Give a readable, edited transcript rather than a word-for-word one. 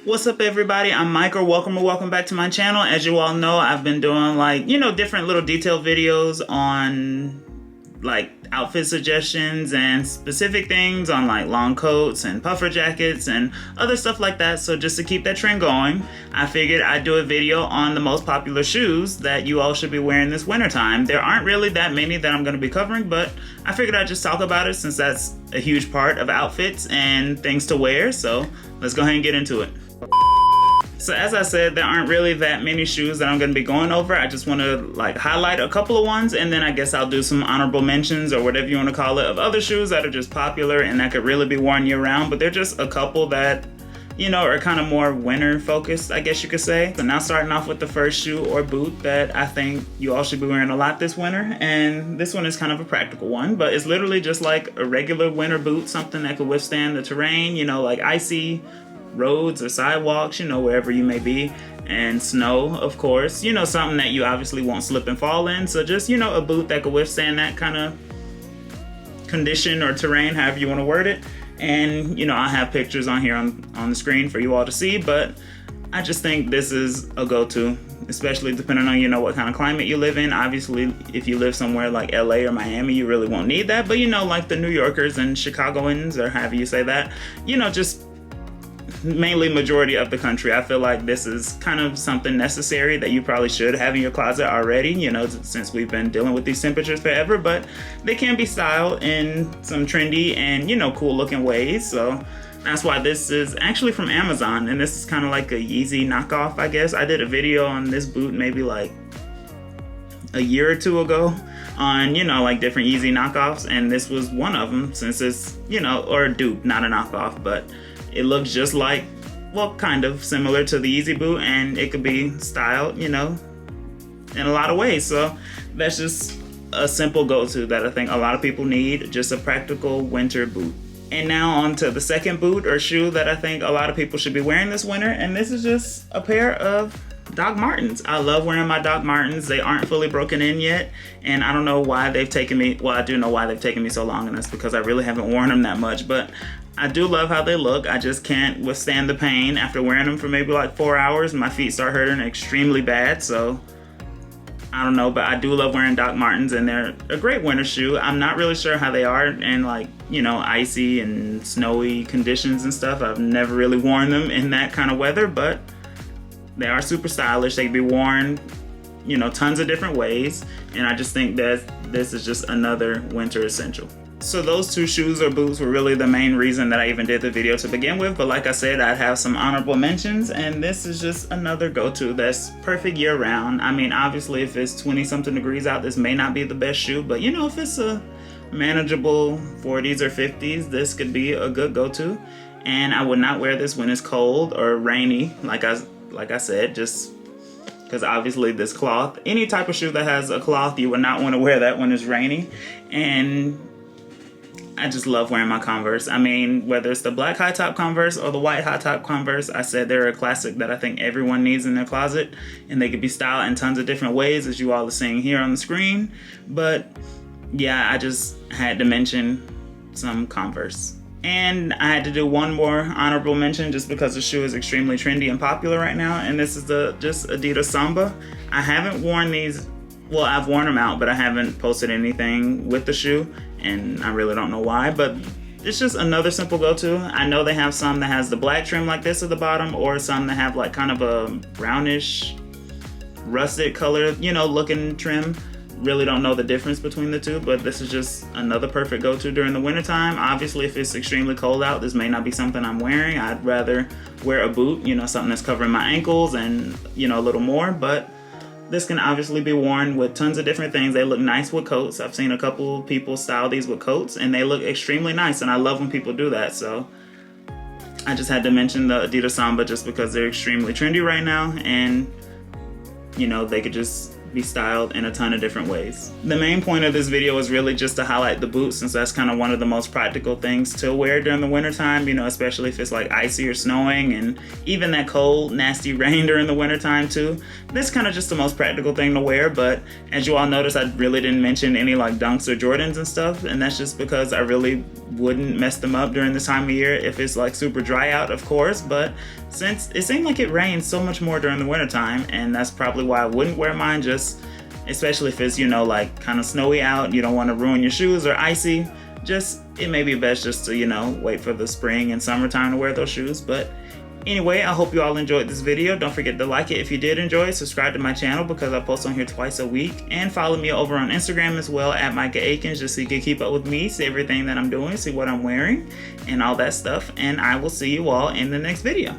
What's up, everybody? I'm Micah. Welcome back to my channel. As you all know, I've been doing different little detailed videos on outfit suggestions and specific things on long coats and puffer jackets and other stuff like that. So just to keep that trend going, I figured I'd do a video on the most popular shoes that you all should be wearing this winter time. There aren't really that many that I'm going to be covering, but I figured I'd just talk about it since that's a huge part of outfits and things to wear. So let's go ahead and get into it. So as I said, there aren't really that many shoes that I'm going to be going over. I just want to highlight a couple of ones, and then I guess I'll do some honorable mentions or whatever you want to call it of other shoes that are just popular and that could really be worn year round. But they're just a couple that, are kind of more winter focused, I guess you could say. So now starting off with the first shoe or boot that I think you all should be wearing a lot this winter. And this one is kind of a practical one, but it's literally just like a regular winter boot, something that could withstand the terrain, like icy roads or sidewalks, wherever you may be, and snow, of course, something that you obviously won't slip and fall in. So just, a boot that could withstand that kind of condition or terrain, however you want to word it. And, I have pictures on here on the screen for you all to see, but I just think this is a go-to, especially depending on, what kind of climate you live in. Obviously, if you live somewhere like LA or Miami, you really won't need that. But, like the New Yorkers and Chicagoans, or however you say that, just mainly majority of the country, I feel like this is kind of something necessary that you probably should have in your closet already, since we've been dealing with these temperatures forever. But they can be styled in some trendy and, cool looking ways. So that's why this is actually from Amazon, and this is kind of like a Yeezy knockoff, I guess. I did a video on this boot maybe like a year or two ago on, different Yeezy knockoffs, and this was one of them, since it's, or a dupe, not a knockoff, but it looks just like, kind of similar to the Yeezy boot, and it could be styled, in a lot of ways. So that's just a simple go-to that I think a lot of people need, just a practical winter boot. And now on to the second boot or shoe that I think a lot of people should be wearing this winter, and this is just a pair of Doc Martens. I love wearing my Doc Martens. They aren't fully broken in yet, and I don't know why they've taken me, I do know why they've taken me so long, and that's because I really haven't worn them that much, but I do love how they look. I just can't withstand the pain after wearing them for maybe 4 hours. My feet start hurting extremely bad, so I don't know, but I do love wearing Doc Martens, and they're a great winter shoe. I'm not really sure how they are in icy and snowy conditions and stuff. I've never really worn them in that kind of weather, but they are super stylish. They can be worn, tons of different ways, and I just think that this is just another winter essential. So those two shoes or boots were really the main reason that I even did the video to begin with. But like I said, I'd have some honorable mentions, and this is just another go-to that's perfect year-round. I mean, obviously, if it's 20-something degrees out, this may not be the best shoe, but if it's a manageable 40s or 50s, this could be a good go-to. And I would not wear this when it's cold or rainy, like I said, just because obviously this cloth, any type of shoe that has a cloth, you would not want to wear that when it's raining. And I just love wearing my Converse. I mean, whether it's the black high top Converse or the white high top Converse, I said they're a classic that I think everyone needs in their closet, and they could be styled in tons of different ways, as you all are seeing here on the screen. But yeah, I just had to mention some Converse. And I had to do one more honorable mention just because the shoe is extremely trendy and popular right now, and this is the just Adidas Samba. I haven't worn these, well, I've worn them out, but I haven't posted anything with the shoe, and I really don't know why, but it's just another simple go-to. I know they have some that has the black trim like this at the bottom, or some that have kind of a brownish, rusted color, looking trim. Really don't know the difference between the two, but this is just another perfect go-to during the wintertime. Obviously, if it's extremely cold out, this may not be something I'm wearing. I'd rather wear a boot, something that's covering my ankles and, a little more, but this can obviously be worn with tons of different things. They look nice with coats. I've seen a couple people style these with coats, and they look extremely nice, and I love when people do that. So I just had to mention the Adidas Samba just because they're extremely trendy right now, and they could just be styled in a ton of different ways. The main point of this video is really just to highlight the boots, since that's kind of one of the most practical things to wear during the wintertime, especially if it's icy or snowing, and even that cold, nasty rain during the wintertime too. This is kind of just the most practical thing to wear, but as you all notice, I really didn't mention any Dunks or Jordans and stuff, and that's just because I really wouldn't mess them up during this time of year if it's super dry out, of course, but since it seemed like it rains so much more during the wintertime, and that's probably why I wouldn't wear mine, just especially if it's, you know, like kind of snowy out, you don't want to ruin your shoes, or icy. Just, it may be best just to, you know, wait for the spring and summertime to wear those shoes. But anyway, I hope you all enjoyed this video. Don't forget to like it if you did enjoy it. Subscribe to my channel because I post on here twice a week. And follow me over on Instagram as well at Micah Akins, just so you can keep up with me, see everything that I'm doing, see what I'm wearing, and all that stuff. And I will see you all in the next video.